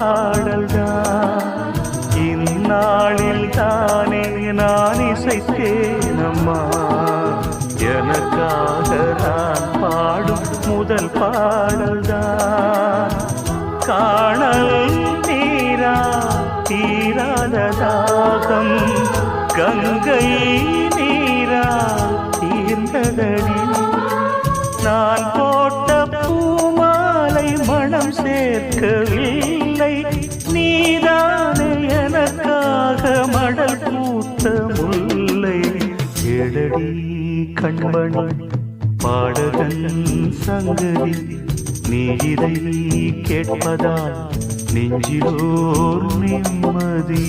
பாடல்தான் இந்நாளில் தானே நான் இசைத்தேனம்மா எனக்காக நான் பாடும் முதல் பாடல்தான் காணல் நீரா தீராத தாகம் கங்கை நீரா தீர்ந்ததடி நான் போட்ட பூமாலை மனம் சேர்க்கவில்லை நீதானே எனக்காக மடல் பூத்த முல்லை எழடி கண்மணி பாடகன் சங்கதி நீ இதை கேட்பதால் நெஞ்சிலோர் நிம்மதி